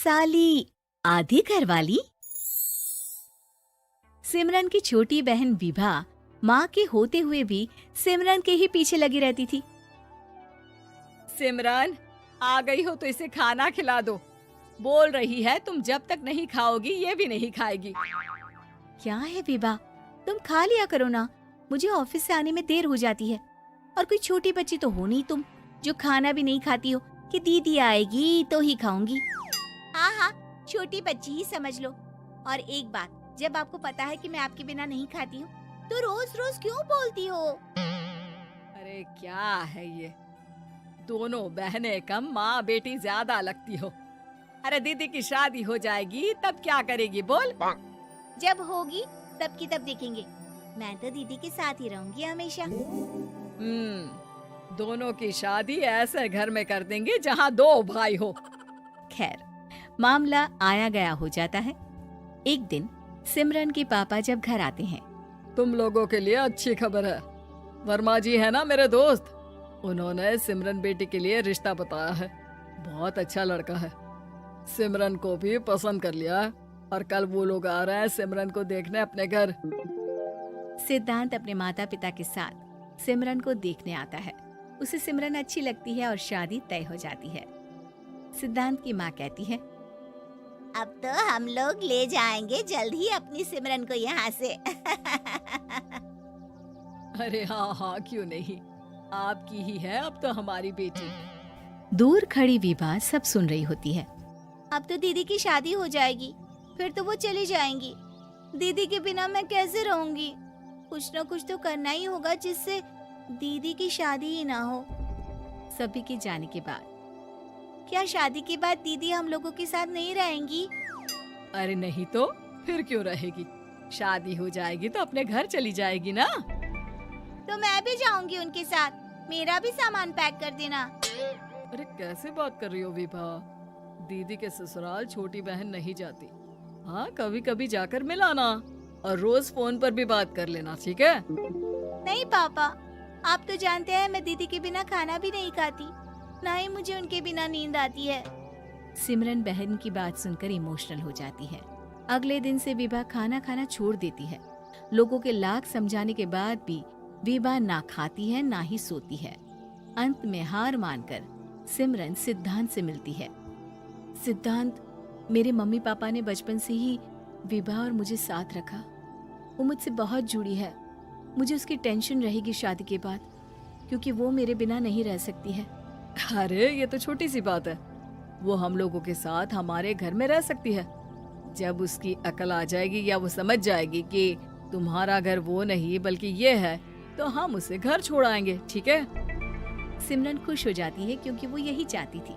साली आधी घरवाली। सिमरन की छोटी बहन विभा माँ के होते हुए भी सिमरन के ही पीछे लगी रहती थी। सिमरन, आ गई हो तो इसे खाना खिला दो। बोल रही है तुम जब तक नहीं खाओगी ये भी नहीं खाएगी। क्या है विभा, तुम खा लिया करो ना, मुझे ऑफिस से आने में देर हो जाती है। और कोई छोटी बच्ची तो हो नहीं तुम जो खाना भी नहीं खाती हो कि दीदी आएगी तो ही खाऊंगी। हाँ हाँ, छोटी बच्ची ही समझ लो। और एक बात, जब आपको पता है कि मैं आपके बिना नहीं खाती हूँ तो रोज रोज क्यों बोलती हो? अरे क्या है ये, दोनों बहनें कम माँ बेटी ज्यादा लगती हो। अरे दीदी की शादी हो जाएगी तब क्या करेगी बोल? जब होगी तब की तब देखेंगे। मैं तो दीदी के साथ ही रहूंगी हमेशा। दोनों की शादी ऐसे घर में कर देंगे जहाँ दो भाई हो। खैर, मामला आया गया हो जाता है। एक दिन सिमरन के पापा जब घर आते हैं, तुम लोगों के लिए अच्छी खबर है। वर्मा जी है ना मेरे दोस्त, उन्होंने सिमरन बेटी के लिए रिश्ता बताया है। बहुत अच्छा लड़का है, सिमरन को भी पसंद कर लिया है और कल वो लोग आ रहे हैं सिमरन को देखने अपने घर। सिद्धांत अपने माता पिता के साथ सिमरन को देखने आता है। उसे सिमरन अच्छी लगती है और शादी तय हो जाती है। सिद्धांत की माँ कहती है, अब तो हम लोग ले जाएंगे जल्द ही अपनी सिमरन को यहाँ से। अरे हाँ हाँ, क्यों नहीं, आपकी ही है अब तो हमारी बेटी। दूर खड़ी विभा सब सुन रही होती है। अब तो दीदी की शादी हो जाएगी, फिर तो वो चली जाएंगी। दीदी के बिना मैं कैसे रहूंगी? कुछ न कुछ तो करना ही होगा जिससे दीदी की शादी ही ना हो। सभी के जाने के बाद क्या शादी के बाद दीदी हम लोगों के साथ नहीं रहेंगी? अरे नहीं तो फिर क्यों रहेगी, शादी हो जाएगी तो अपने घर चली जाएगी ना। तो मैं भी जाऊंगी उनके साथ, मेरा भी सामान पैक कर देना। अरे कैसे बात कर रही हो विभा, दीदी के ससुराल छोटी बहन नहीं जाती। हाँ, कभी कभी जाकर मिलाना और रोज फोन पर भी बात कर लेना, ठीक है? नहीं पापा, आप तो जानते हैं मैं दीदी के बिना खाना भी नहीं खाती, ना ही मुझे उनके बिना नींद आती है। सिमरन बहन की बात सुनकर इमोशनल हो जाती है। अगले दिन से विभा खाना खाना छोड़ देती है। लोगों के लाख समझाने के बाद भी विभा ना खाती है ना ही सोती है। अंत में हार मानकर सिमरन सिद्धांत से मिलती है। सिद्धांत, मेरे मम्मी पापा ने बचपन से ही विभा और मुझे साथ रखा। वो मुझसे बहुत जुड़ी है। मुझे उसकी टेंशन रहेगी शादी के बाद, क्योंकि वो मेरे बिना नहीं रह सकती है। अरे ये तो छोटी सी बात है, वो हम लोगों के साथ हमारे घर में रह सकती है। जब उसकी अकल आ जाएगी या वो समझ जाएगी कि तुम्हारा घर वो नहीं बल्कि ये है, तो हम उसे घर छोड़ आएंगे, ठीक है? सिमरन खुश हो जाती है क्योंकि वो यही चाहती थी।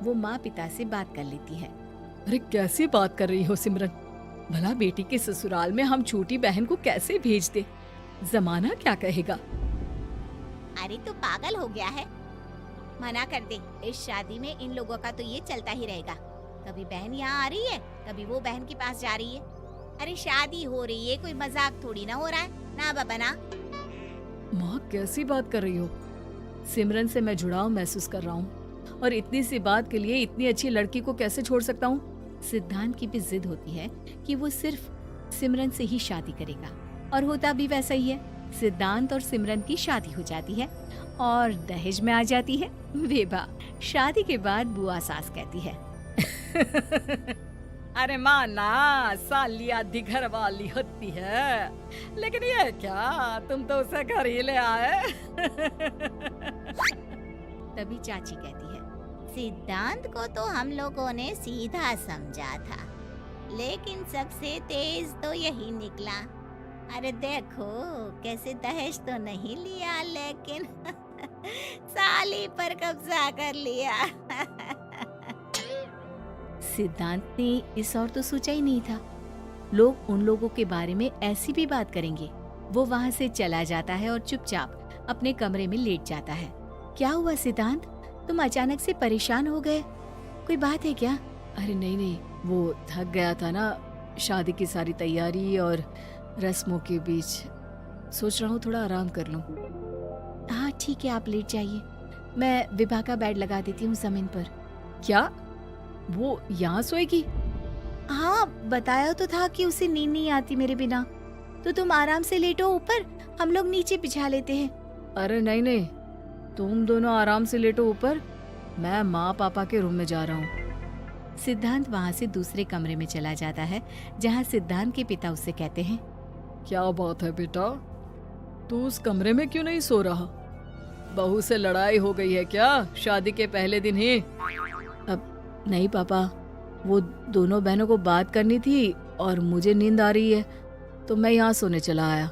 वो माँ पिता से बात कर लेती है। अरे कैसी बात कर रही हो सिमरन, भला बेटी के ससुराल में हम छोटी बहन को कैसे भेज दे? जमाना क्या कहेगा? अरे तो पागल हो गया है, मना कर दे। इस शादी में इन लोगों का तो ये चलता ही रहेगा। कभी बहन यहाँ आ रही है, कभी वो बहन के पास जा रही है। अरे शादी हो रही है, कोई मजाक थोड़ी ना हो रहा है ना बाबा ना। माँ कैसी बात कर रही हो? सिमरन से मैं जुड़ाव महसूस कर रहा हूँ और इतनी सी बात के लिए इतनी अच्छी लड़की को कैसे छोड़ सकता हूँ? सिद्धांत की भी जिद होती है कि वो सिर्फ सिमरन से ही शादी करेगा, और होता भी वैसा ही है। सिद्धांत और सिमरन की शादी हो जाती है और दहेज में आ जाती है विभा। शादी के बाद बुआ सास कहती है, अरे माँ ना, साली आधी घर वाली होती है, लेकिन ये क्या, तुम तो उसे घर ही ले आए। तभी चाची कहती है, सिद्धांत को तो हम लोगों ने सीधा समझा था, लेकिन सबसे तेज तो यही निकला। अरे देखो कैसे दहेज तो नहीं लिया, लेकिन साली पर कब्जा कर लिया। सिद्धांत ने इस और तो सोचा ही नहीं था, लोग उन लोगों के बारे में ऐसी भी बात करेंगे। वो वहाँ से चला जाता है और चुपचाप अपने कमरे में लेट जाता है। क्या हुआ सिद्धांत, तुम अचानक से परेशान हो गए? कोई बात है क्या? अरे नहीं नहीं, वो थक गया था ना, शादी की सारी तैयारी और रस्मों के बीच, सोच रहा हूँ थोड़ा आराम कर लूँ। हाँ ठीक है, आप लेट जाइए, मैं विभा का बेड लगा देती हूँ जमीन पर। क्या? वो यहाँ सोएगी? हाँ, बताया तो था कि उसे नींद नहीं आती मेरे बिना। तो तुम आराम से लेटो ऊपर, हम लोग नीचे बिछा लेते हैं। अरे नहीं नहीं, तुम दोनों आराम से लेटो ऊपर, मैं माँ पापा के रूम में जा रहा हूँ। सिद्धांत वहाँ से दूसरे कमरे में चला जाता है, जहाँ सिद्धांत के पिता उससे कहते हैं, क्या बात है बेटा, तू उस कमरे में क्यों नहीं सो रहा? बहू से लड़ाई हो गई है क्या शादी के पहले दिन ही? अब नहीं पापा, वो दोनों बहनों को बात करनी थी और मुझे नींद आ रही है, तो मैं यहाँ सोने चला आया।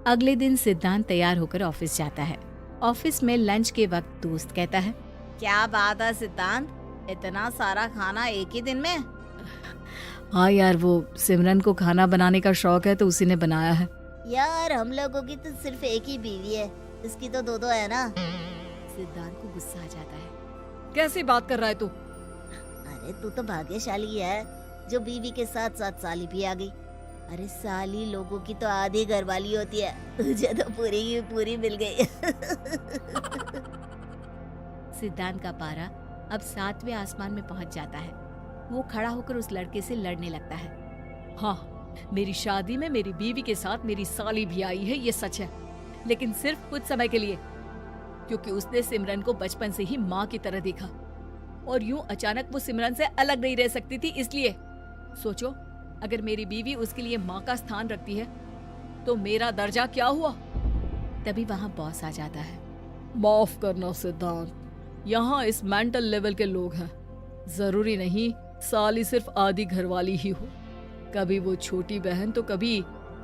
अगले दिन सिद्धांत तैयार होकर ऑफिस जाता है। ऑफिस में लंच के वक्त दोस्त कहता है, क्या बात है सिद्धांत, इतना सारा खाना एक ही दिन में? हाँ यार, वो सिमरन को खाना बनाने का शौक है तो उसी ने बनाया है। यार हम लोगों की तो सिर्फ एक ही बीवी है, इसकी तो दो है ना। सिद्धांत को गुस्सा आ जाता है। कैसी बात कर रहा है तू? अरे तू तो भाग्यशाली है जो बीवी के साथ साथ साली भी आ गई। अरे साली लोगों की तो आधी घरवाली होती है, तुझे तो पूरी की पूरी मिल गई। सिद्धांत का पारा अब 7वें आसमान में पहुंच जाता है। वो खड़ा होकर उस लड़के से लड़ने लगता है। हाँ, मेरी शादी में मेरी बीवी के साथ मेरी साली भी आई है, ये सच है, लेकिन सिर्फ कुछ समय के लिए, क्योंकि उसने सिमरन को बचपन से ही माँ की तरह देखा और यूं अचानक वो सिमरन से अलग नहीं रह सकती थी। इसलिए सोचो, अगर मेरी बीवी उसके लिए माँ का स्थान रखती है तो मेरा दर्जा क्या हुआ? तभी वहाँ बॉस आ जाता है। माफ करना सिद्धांत, यहाँ इस मेंटल लेवल के लोग हैं, जरूरी नहीं साली सिर्फ आधी घरवाली ही हो, कभी वो छोटी बहन तो कभी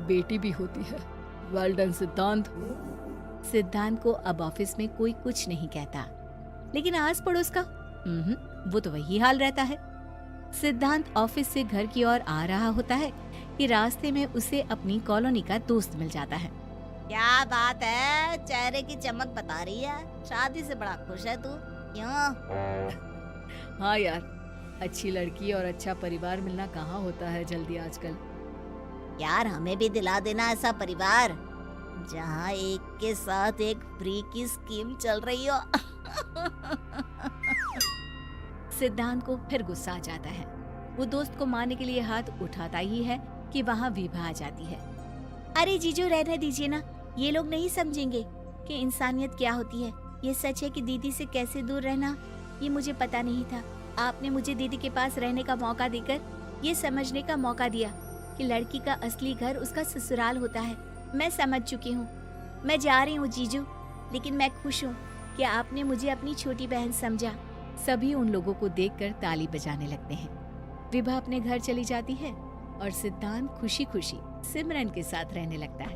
बेटी भी होती है। वेल डन सिद्धांत। सिद्धांत को अब ऑफिस में कोई कुछ नहीं कहता, लेकिन आस पड़ोस का वो तो वही हाल रहता है। सिद्धांत ऑफिस से घर की ओर आ रहा होता है कि रास्ते में उसे अपनी कॉलोनी का दोस्त मिल जाता है। क्या बात है, चेहरे की चमक बता रही है, शादी से बड़ा खुश है तू, क्यों? हाँ यार, अच्छी लड़की और अच्छा परिवार मिलना कहाँ होता है जल्दी आजकल। यार हमें भी दिला देना ऐसा परिवार जहाँ एक के साथ एक फ्री की स्कीम चल रही हो। सिद्धांत को फिर गुस्सा आ जाता है। वो दोस्त को मारने के लिए हाथ उठाता ही है कि वहाँ विभा आ जाती है। अरे जीजू, रहने दीजिए ना, ये लोग नहीं समझेंगे कि इंसानियत क्या होती है। ये सच है कि दीदी से कैसे दूर रहना, ये मुझे पता नहीं था। आपने मुझे दीदी के पास रहने का मौका देकर ये समझने का मौका दिया कि लड़की का असली घर उसका ससुराल होता है। मैं समझ चुकी हूँ, मैं जा रही हूँ जीजू, लेकिन मैं खुश हूँ कि आपने मुझे अपनी छोटी बहन समझा। सभी उन लोगों को देखकर ताली बजाने लगते हैं। विभा अपने घर चली जाती है और सिद्धांत खुशी खुशी सिमरन के साथ रहने लगता है।